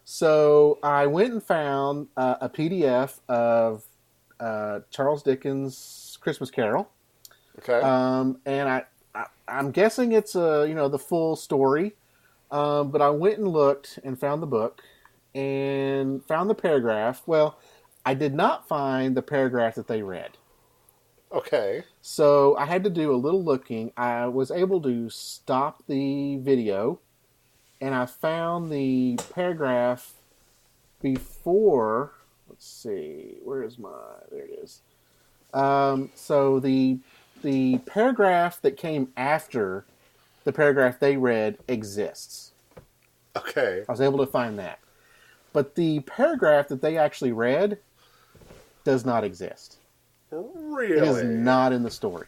So I went and found a PDF of Charles Dickens' Christmas Carol. Okay. And I'm guessing it's the full story, but I went and looked and found the book and found the paragraph. Well, I did not find the paragraph that they read. Okay. So I had to do a little looking. I was able to stop the video, and I found the paragraph before. Let's see, there it is. So the paragraph that came after the paragraph they read exists. Okay. I was able to find that. But the paragraph that they actually read does not exist. Really? It is not in the story.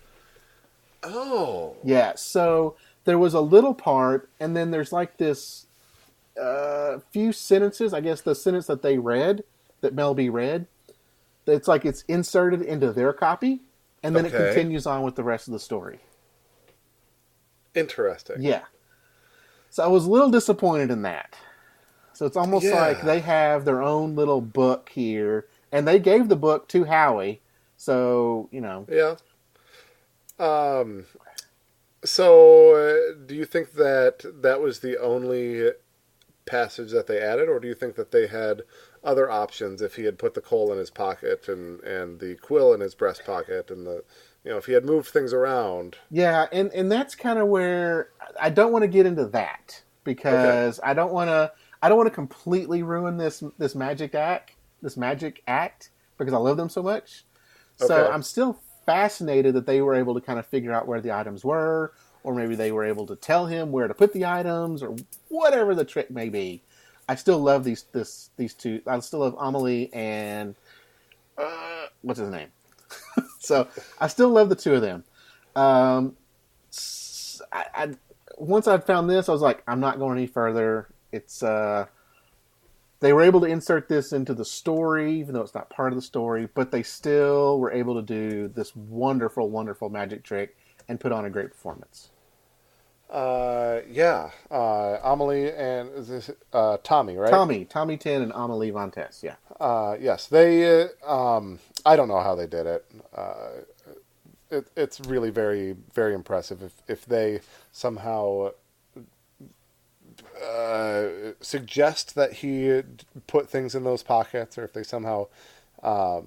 Oh. Yeah, so there was a little part, and then there's like this few sentences, I guess the sentence that they read, that Mel B read, it's like it's inserted into their copy. And then it continues on with the rest of the story. Interesting. Yeah. So I was a little disappointed in that. So it's almost like they have their own little book here. And they gave the book to Howie. So, Yeah. So do you think that was the only passage that they added, or do you think that they had other options if he had put the coal in his pocket and the quill in his breast pocket and if he had moved things around? Yeah, and that's kind of where I don't want to get into that because I don't want to completely ruin this magic act because I love them so much. So I'm still fascinated that they were able to kind of figure out where the items were, or maybe they were able to tell him where to put the items, or whatever the trick may be. I still love these two. I still love Amelie and what's his name. So I still love the two of them. Once I found this, I was like, I'm not going any further. It's they were able to insert this into the story, even though it's not part of the story, but they still were able to do this wonderful, wonderful magic trick and put on a great performance. Amelie and is this Tommy, right? Tommy Tin and Amelie Vantes, yeah. Yes, they. I don't know how they did it. It's really very, very impressive. If they somehow suggest that he put things in those pockets, or if they somehow, I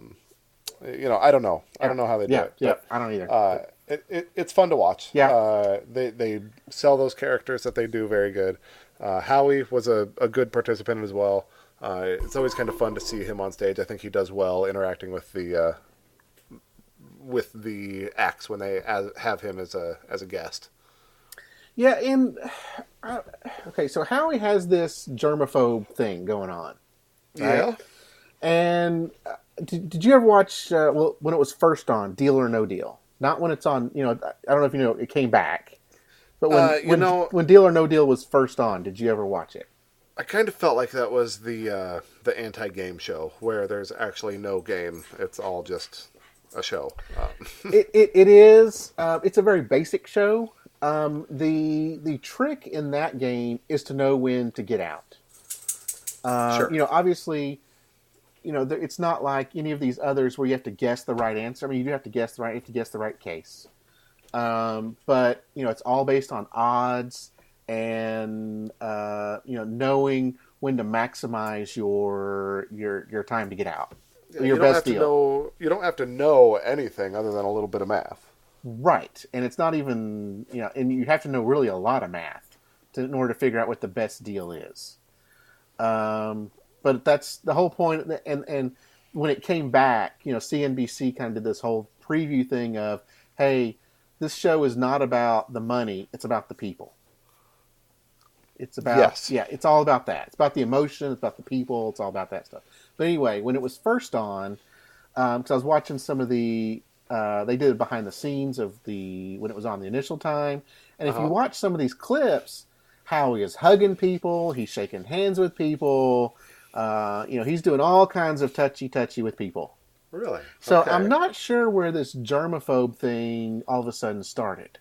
don't know. I don't know how they do it. Yeah, I don't either. It's fun to watch. Yeah. They sell those characters that they do very good. Howie was a good participant as well. It's always kind of fun to see him on stage. I think he does well interacting with the acts when they have him as a guest. Yeah, and okay, so Howie has this germaphobe thing going on, right? Yeah. And did you ever watch when it was first on Deal or No Deal? Not when it's on. I don't know if you know it came back, but when Deal or No Deal was first on, did you ever watch it? I kind of felt like that was the anti-game show where there's actually no game; it's all just a show. It is. It's a very basic show. The trick in that game is to know when to get out. Sure. Obviously, it's not like any of these others where you have to guess the right answer. I mean, you do have to guess the right case. But it's all based on odds and knowing when to maximize your time to get out. Your best deal. You don't have to know anything other than a little bit of math. Right, and it's not even and you have to know really a lot of math in order to figure out what the best deal is. But that's the whole point. And when it came back, CNBC kind of did this whole preview thing of, hey, this show is not about the money; it's about the people. It's about it's all about that. It's about the emotion. It's about the people. It's all about that stuff. But anyway, when it was first on, because I was watching some of the. They did it behind the scenes of when it was on the initial time. And if you watch some of these clips, Howie is hugging people, he's shaking hands with people, he's doing all kinds of touchy with people. Really? So okay. I'm not sure where this germaphobe thing all of a sudden started.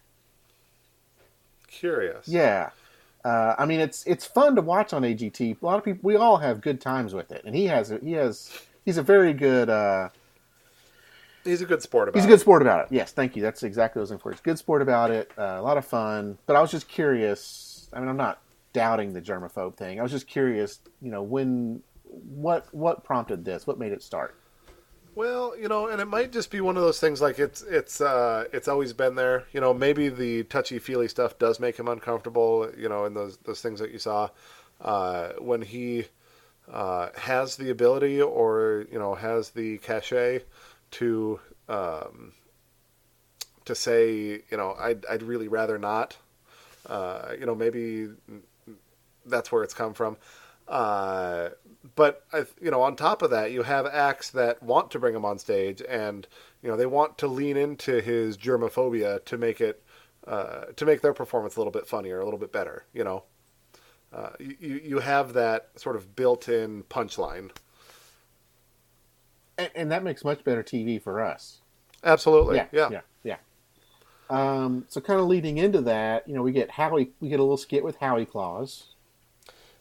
Curious. Yeah. It's fun to watch on AGT. A lot of people, we all have good times with it. And he's a very good, he's a good sport about it. He's a good sport about it. Yes, thank you. That's exactly what I was looking for. He's a good sport about it. A lot of fun. But I was just curious. I mean, I'm not doubting the germaphobe thing. I was just curious, what prompted this? What made it start? Well, and it might just be one of those things like it's always been there. Maybe the touchy-feely stuff does make him uncomfortable, in those things that you saw. When he has the ability or, has the cachet to say, I'd really rather not. Maybe that's where it's come from. But on top of that, you have acts that want to bring him on stage, and they want to lean into his germophobia to make it to make their performance a little bit funnier, a little bit better. You have that sort of built-in punchline. And that makes much better TV for us. Absolutely. Yeah. So kind of leading into that, we get a little skit with Howie Claus.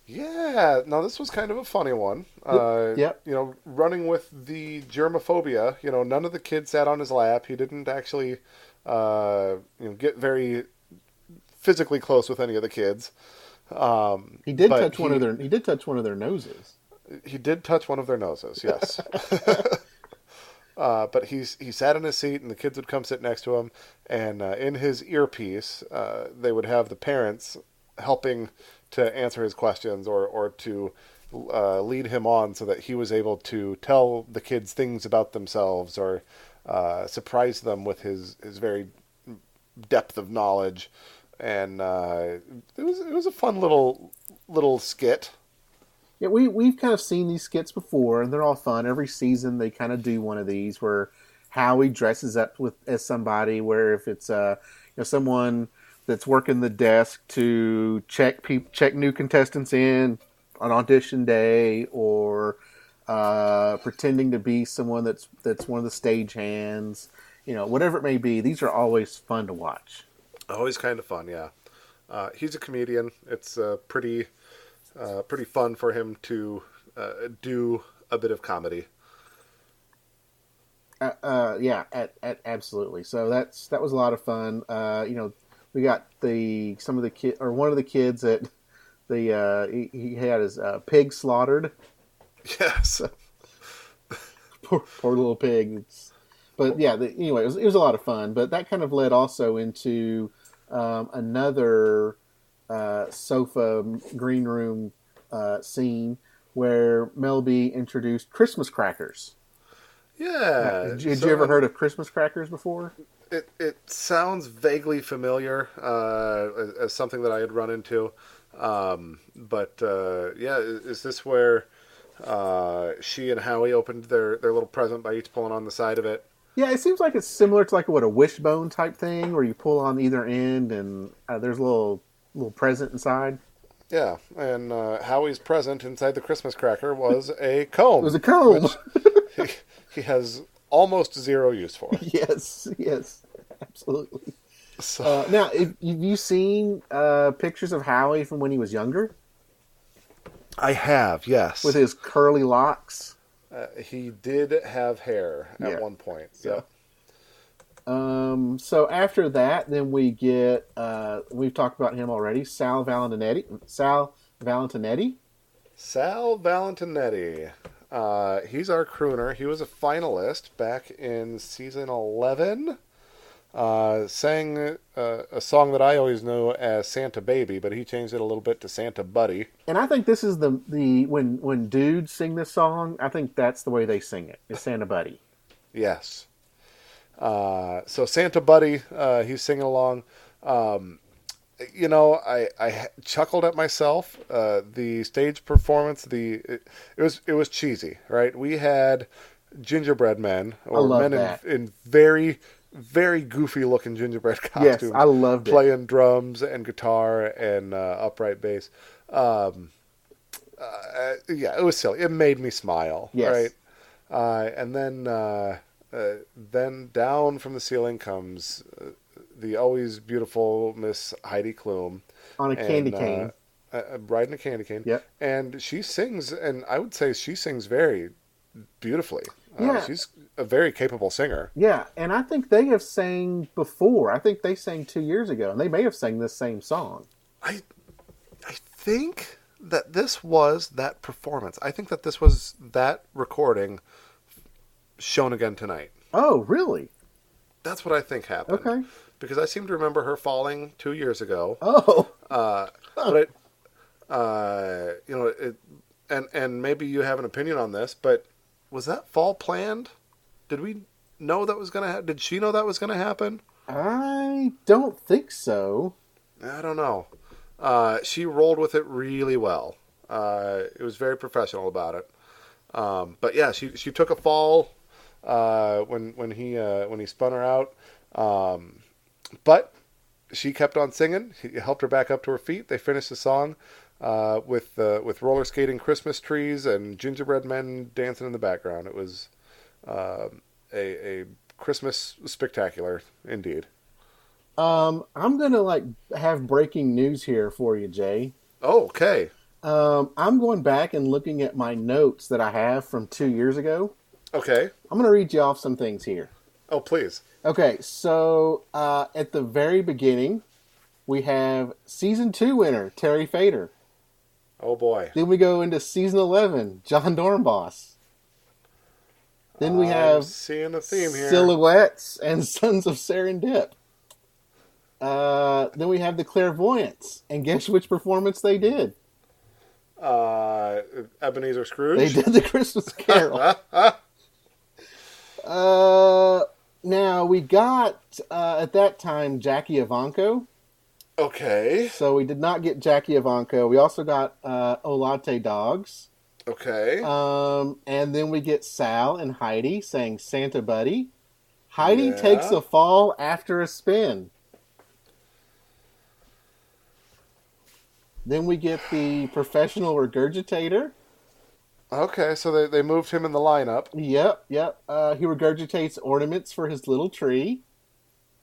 Yeah. Now this was kind of a funny one. Yep. Running with the germophobia. None of the kids sat on his lap. He didn't actually, get very physically close with any of the kids. He did but touch one of their. He did touch one of their noses. He did touch one of their noses, yes. But he sat in his seat, and the kids would come sit next to him, and in his earpiece, they would have the parents helping to answer his questions or to lead him on so that he was able to tell the kids things about themselves or surprise them with his very depth of knowledge. And it was a fun little skit. Yeah, we've kind of seen these skits before, and they're all fun. Every season they kind of do one of these where Howie dresses up as somebody. Where if it's someone that's working the desk to check new contestants in on audition day, or pretending to be someone that's one of the stage hands. Whatever it may be, these are always fun to watch. Always kind of fun, yeah. He's a comedian. It's pretty fun for him to do a bit of comedy. Yeah, absolutely. So that was a lot of fun. We got one of the kids that he had his pig slaughtered. Yes. poor little pig. But yeah, anyway, it was a lot of fun. But that kind of led also into another sofa green room scene where Mel B introduced Christmas crackers. Yeah. Had you ever heard of Christmas crackers before? It sounds vaguely familiar as something that I had run into. But is this where she and Howie opened their little present by each pulling on the side of it? Yeah, it seems like it's similar to a wishbone type thing where you pull on either end and there's a little present inside. Yeah, and Howie's present inside the Christmas cracker was a comb. It was a comb. Which he has almost zero use for. Yes, absolutely. So, now, have you seen pictures of Howie from when he was younger? I have, yes. With his curly locks? He did have hair at one point. Yeah. So after that, then we get, we've talked about him already, Sal Valentinetti. Sal Valentinetti. He's our crooner. He was a finalist back in season 11. Sang a song that I always know as Santa Baby, but he changed it a little bit to Santa Buddy. And I think this is the when dudes sing this song, I think that's the way they sing it. It's Santa Buddy. Yes. So Santa Buddy, he's singing along. I chuckled at myself. The stage performance, it was cheesy, right? We had gingerbread men or men in very, very goofy looking gingerbread costumes. Yes, I loved it. Playing drums and guitar and upright bass. It was silly. It made me smile. Yes. Right? And then down from the ceiling comes the always beautiful Miss Heidi Klum on a candy cane, riding a candy cane. Yep. And she sings, and I would say she sings very beautifully. Yeah. She's a very capable singer. Yeah, and I think they have sang before. I think they sang 2 years ago, and they may have sang this same song. I think that this was that performance. I think that this was that recording shown again tonight. Oh, really? That's what I think happened. Okay. Because I seem to remember her falling 2 years ago. Oh. But and maybe you have an opinion on this, but was that fall planned? Did we know that was going to happen? Did she know that was going to happen? I don't think so. I don't know. She rolled with it really well. It was very professional about it. But yeah, she took a fall when he spun her out. But she kept on singing. He helped her back up to her feet. They finished the song with roller skating Christmas trees and gingerbread men dancing in the background. It was a Christmas spectacular indeed. I'm gonna have breaking news here for you, Jay. Oh, okay. I'm going back and looking at my notes that I have from 2 years ago. Okay. I'm gonna read you off some things here. Oh, please. Okay, so at the very beginning, We have Season 2 winner, Terry Fator. Oh, boy. Then we go into Season 11, Jon Dorenboss. Then we have seeing a theme here. Silhouettes and Sons of Serendip. Then we have the Clairvoyants. And guess which performance they did? Ebenezer Scrooge? They did the Christmas Carol. Now, we got, at that time, Jackie Ivanko. Okay. So we did not get Jackie Ivanko. We also got Olate Dogs. Okay. And then we get Sal and Heidi saying Santa Buddy. Heidi takes a fall after a spin. Then we get the Professional Regurgitator. Okay, so they moved him in the lineup. Yep. He regurgitates ornaments for his little tree.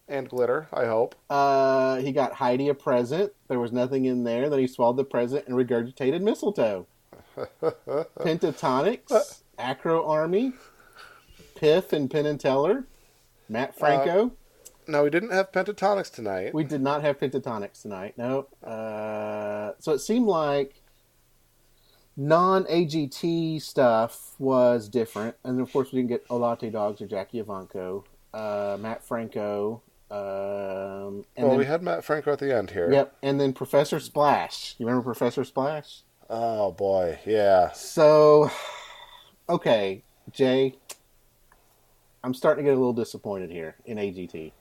And glitter, I hope. He got Heidi a present. There was nothing in there. Then he swallowed the present and regurgitated mistletoe. Pentatonics, AcroArmy, Piff and Penn and Teller, Mat Franco. No, we didn't have pentatonics tonight. We did not have pentatonics tonight. No. So it seemed like non-AGT stuff was different. And of course we didn't get Olate Dogs or Jackie Ivanko. Mat Franco. We had Mat Franco at the end here. Yep. And then Professor Splash. You remember Professor Splash? Oh, boy. Yeah. So, okay, Jay, I'm starting to get a little disappointed here in AGT.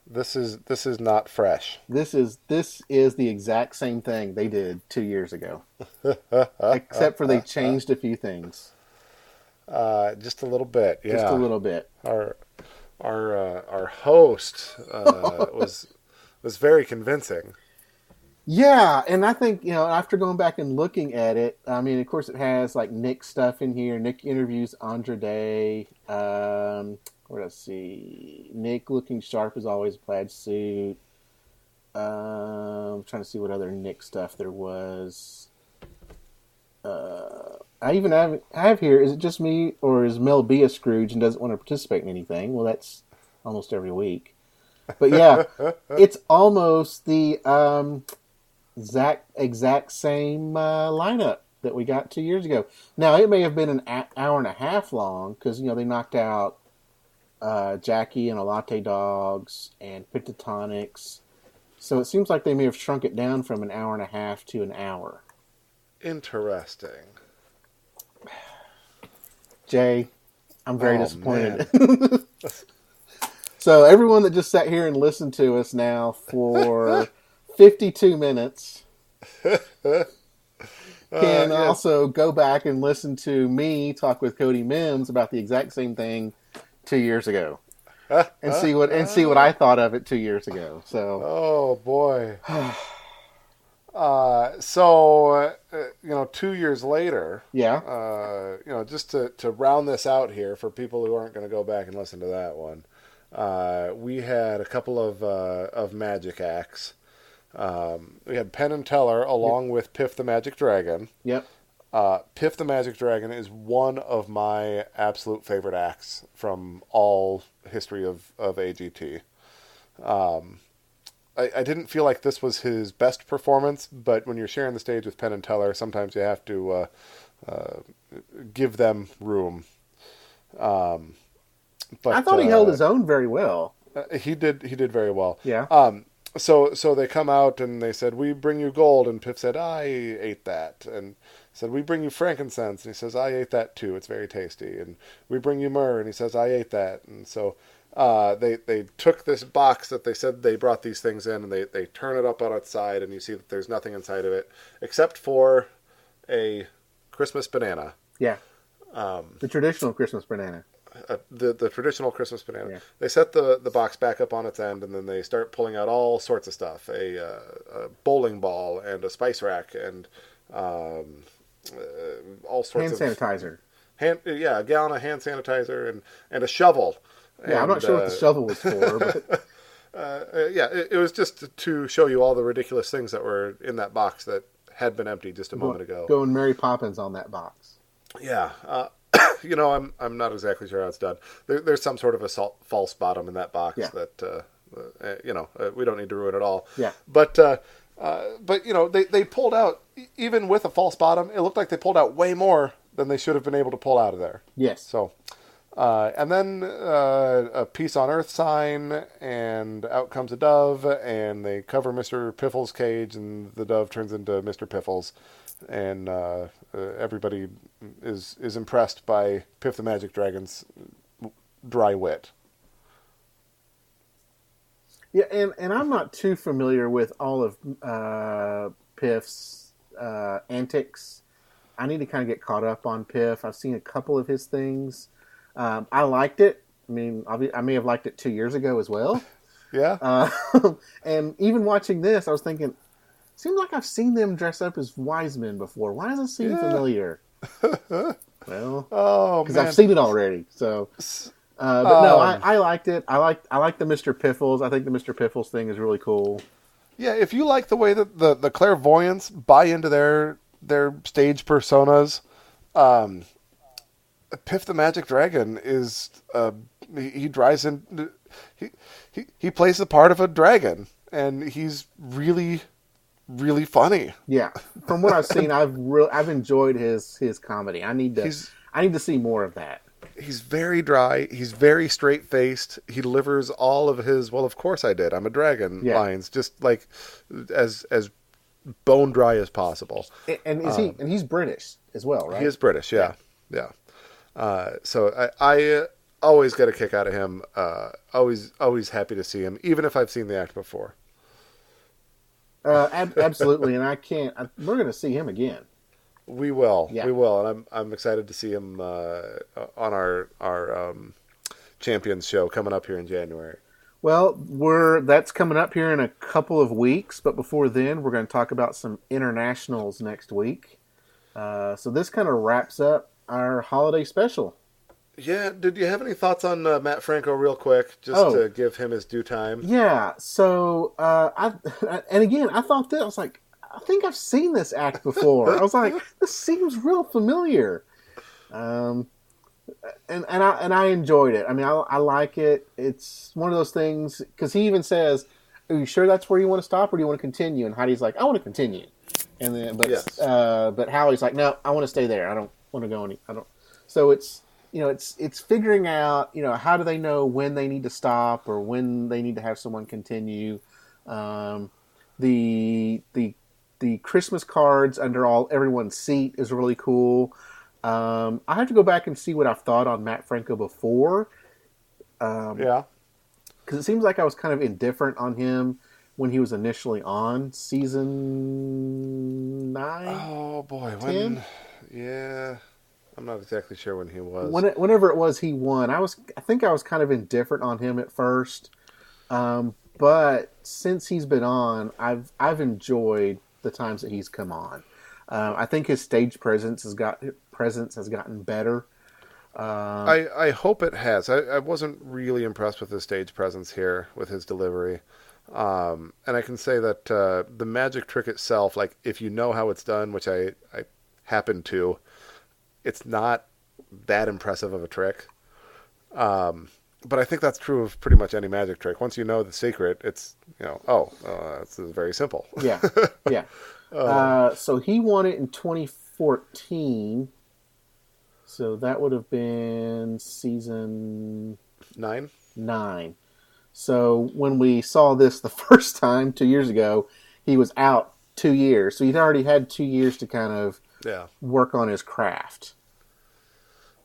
This is not fresh. This is the exact same thing they did 2 years ago, except for they changed a few things. Just a little bit, yeah. Just a little bit. Our host was very convincing. Yeah, and I think, after going back and looking at it, I mean, of course, it has like Nick stuff in here. Nick interviews Andre Day. Let's see. Nick looking sharp as always, plaid suit. I'm trying to see what other Nick stuff there was. I even have here, is it just me, or is Mel B a Scrooge and doesn't want to participate in anything? Well, that's almost every week. But yeah, it's almost the exact same lineup that we got 2 years ago. Now, it may have been an hour and a half long, because, they knocked out Jackie and Olate Dogs and Pentatonics. So it seems like they may have shrunk it down from an hour and a half to an hour. Interesting. Jay, I'm very disappointed. So everyone that just sat here and listened to us now for 52 minutes can also go back and listen to me talk with Cody Mims about the exact same thing 2 years ago, and see what I thought of it 2 years ago. So, oh boy. So 2 years later, just to round this out here for people who aren't going to go back and listen to that one, we had a couple of magic acts. We had Penn and Teller along with Piff the Magic Dragon. Yep. Piff the Magic Dragon is one of my absolute favorite acts from all history of AGT. I didn't feel like this was his best performance, but when you're sharing the stage with Penn and Teller, sometimes you have to give them room. But I thought he held his own very well. He did very well. Yeah. So they come out and they said, "We bring you gold," and Piff said, "I ate that," and said, "We bring you frankincense," and he says, "I ate that too. It's very tasty." And "We bring you myrrh," and he says, "I ate that." And so they took this box that they said they brought these things in, and they turn it up on its side, and you see that there's nothing inside of it except for a Christmas banana. Yeah. The traditional Christmas banana. The traditional Christmas banana. Yeah. They set the box back up on its end, and then they start pulling out all sorts of stuff: a bowling ball and a spice rack and all sorts hand sanitizer. A gallon of hand sanitizer and a shovel. Yeah, I'm not sure what the shovel was for, but it was just to show you all the ridiculous things that were in that box that had been empty just a moment ago. Going Mary Poppins on that box. Yeah. I'm not exactly sure how it's done. There's some sort of a false bottom in that box that we don't need to ruin it all. Yeah. But they pulled out, even with a false bottom, it looked like they pulled out way more than they should have been able to pull out of there. Yes. So, and then a peace on earth sign, and out comes a dove, and they cover Mr. Piffle's cage, and the dove turns into Mr. Piffles, and everybody is impressed by Piff the Magic Dragon's dry wit. Yeah, and I'm not too familiar with all of Piff's antics. I need to kind of get caught up on Piff. I've seen a couple of his things. I liked it. I mean, I may have liked it 2 years ago as well. Yeah. And even watching this, I was thinking, seems like I've seen them dress up as wise men before. Why does it seem familiar? Well, because I've seen it already. So, but no, I liked it. I like the Mr. Piffles. I think the Mr. Piffles thing is really cool. Yeah, if you like the way that the Clairvoyants buy into their stage personas, Piff the Magic Dragon is he drives in he plays the part of a dragon, and he's really, really funny. Yeah, from what I've seen, I've enjoyed his comedy. I need to see more of that. He's very dry. He's very straight faced. He delivers all of his "well, of course I did. I'm a dragon" lines, just like as bone dry as possible. And he's British as well, right? He is British. Yeah. So I always get a kick out of him. Always happy to see him, even if I've seen the act before. Absolutely, and we're going to see him again. We will, and I'm excited to see him on our Champions show coming up here in January. Well, that's coming up here in a couple of weeks, but before then, we're going to talk about some internationals next week. So this kind of wraps up our holiday special. Yeah, did you have any thoughts on Mat Franco real quick, just to give him his due time? Yeah, so I thought that, I was like, I think I've seen this act before. I was like, this seems real familiar. And I enjoyed it. I mean, I like it. It's one of those things, because he even says, "Are you sure that's where you want to stop, or do you want to continue?" And Heidi's like, "I want to continue." And then, but Howie's like, "No, I want to stay there. I don't want to go any. I don't." So it's it's figuring out how do they know when they need to stop or when they need to have someone continue. The Christmas cards under everyone's seat is really cool. I have to go back and see what I've thought on Mat Franco before. Because it seems like I was kind of indifferent on him when he was initially on season 9. Oh boy, 10? I'm not exactly sure when he was. Whenever it was he won, I think I was kind of indifferent on him at first. But since he's been on, I've enjoyed the times that he's come on. I think his stage presence has gotten better. I hope it has. I wasn't really impressed with his stage presence here, with his delivery. And I can say that the magic trick itself, like if you know how it's done, which I happen to, it's not that impressive of a trick. But I think that's true of pretty much any magic trick. Once you know the secret, it's it's very simple. Yeah. So he won it in 2014. So that would have been season 9. So when we saw this the first time 2 years ago, he was out 2 years. So he'd already had 2 years to kind of work on his craft.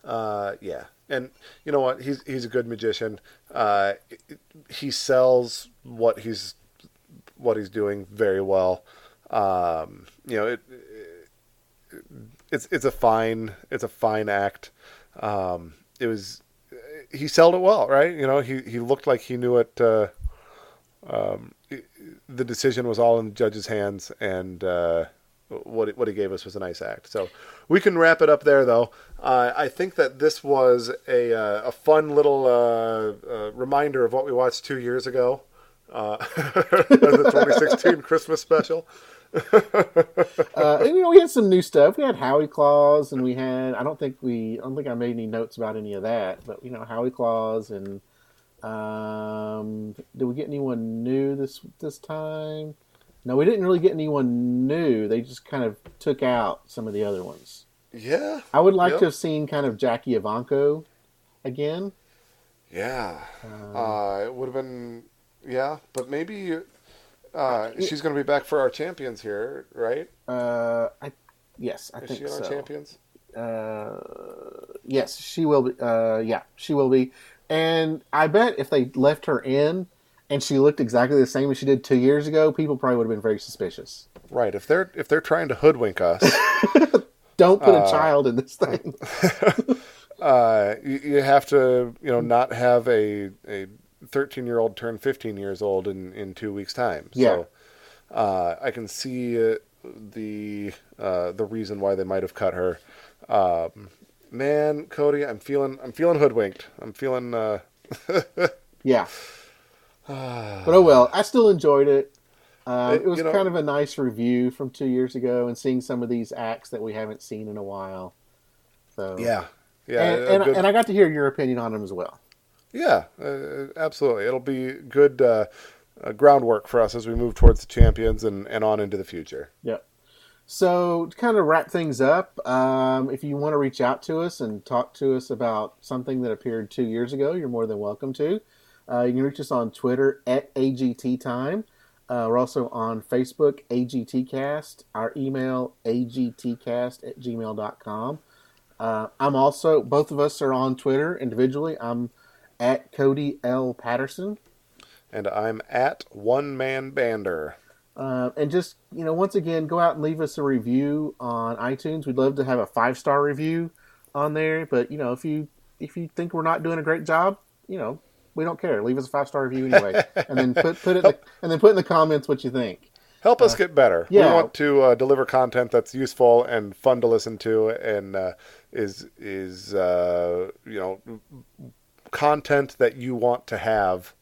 And you know what? He's a good magician. He sells what he's doing very well. It's a fine act. He sold it well, right? He looked like he knew it. The decision was all in the judge's hands, and what he gave us was a nice act. So we can wrap it up there, though. I think that this was a fun little reminder of what we watched 2 years ago, the 2016 Christmas special. And we had some new stuff. We had Howie Claus, and I don't think I made any notes about any of that, but Howie Claus and Did we get anyone new this time? No, we didn't really get anyone new. They just kind of took out some of the other ones. Yeah. I would like to have seen kind of Jackie Ivanko again. Yeah. It would have been, but maybe she's going to be back for our champions here, right? Yes, I think so. Is she on our champions? Yes, she will be. She will be. And I bet if they left her in and she looked exactly the same as she did 2 years ago, people probably would have been very suspicious. Right. If they're trying to hoodwink us, don't put a child in this thing. You have to, not have a 13-year-old turn 15 years old in 2 weeks' time. Yeah. So I can see the reason why they might have cut her. Man, Cody, I'm feeling hoodwinked. I'm feeling. Yeah. But oh well, I still enjoyed it. It was kind of a nice review from 2 years ago, and seeing some of these acts that we haven't seen in a while. So yeah, and I got to hear your opinion on them as well. Yeah, absolutely. It'll be good groundwork for us as we move towards the champions and on into the future. Yep. So to kind of wrap things up, if you want to reach out to us and talk to us about something that appeared 2 years ago, you're more than welcome to. You can reach us on Twitter at AGT Time. We're also on Facebook, AGTcast. Our email, agtcast@gmail.com. I'm also, both of us are on Twitter individually. I'm at Cody L. Patterson. And I'm at One Man Bander. And just, once again, go out and leave us a review on iTunes. We'd love to have a 5-star review on there. But, if you think we're not doing a great job, we don't care. Leave us a 5-star review anyway. And then put in the comments what you think. Help us get better. Yeah. We want to deliver content that's useful and fun to listen to, and is content that you want to have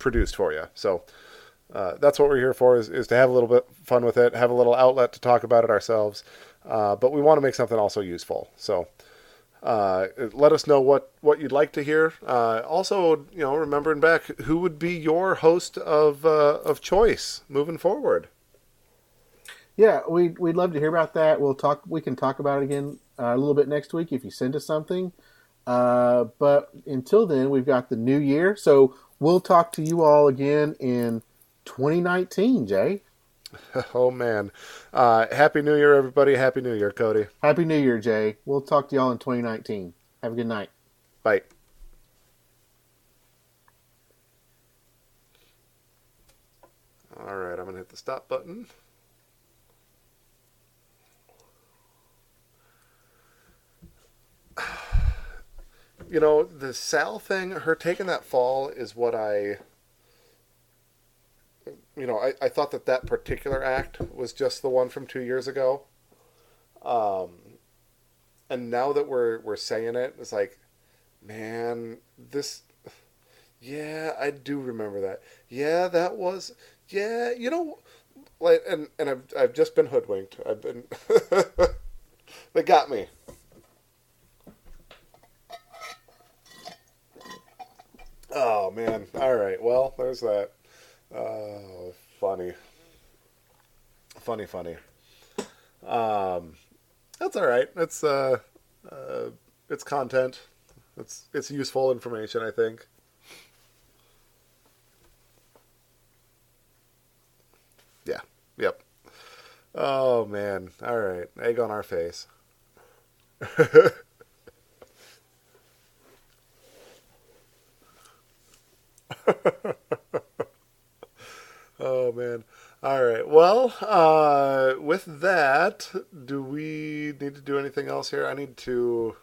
produced for you. So that's what we're here for, is to have a little bit fun with it, have a little outlet to talk about it ourselves, but we want to make something also useful. So let us know what you'd like to hear. Also, remembering back, who would be your host of choice moving forward? Yeah, we'd love to hear about that. We can talk about it again a little bit next week if you send us something. But until then, we've got the new year, so we'll talk to you all again in 2019, Jay. Oh, man. Happy New Year, everybody. Happy New Year, Cody. Happy New Year, Jay. We'll talk to y'all in 2019. Have a good night. Bye. All right, I'm going to hit the stop button. The Sal thing, her taking that fall is what I thought that particular act was just the one from 2 years ago. And now that we're saying it, it's like, man, I do remember that. Yeah, that was, like, and I've just been hoodwinked. They got me. Oh, man. All right. Well, there's that. Funny. That's all right. It's content. It's useful information, I think. Yeah. Yep. Oh, man. All right. Egg on our face. Oh, man. All right. Well, with that, do we need to do anything else here? I need to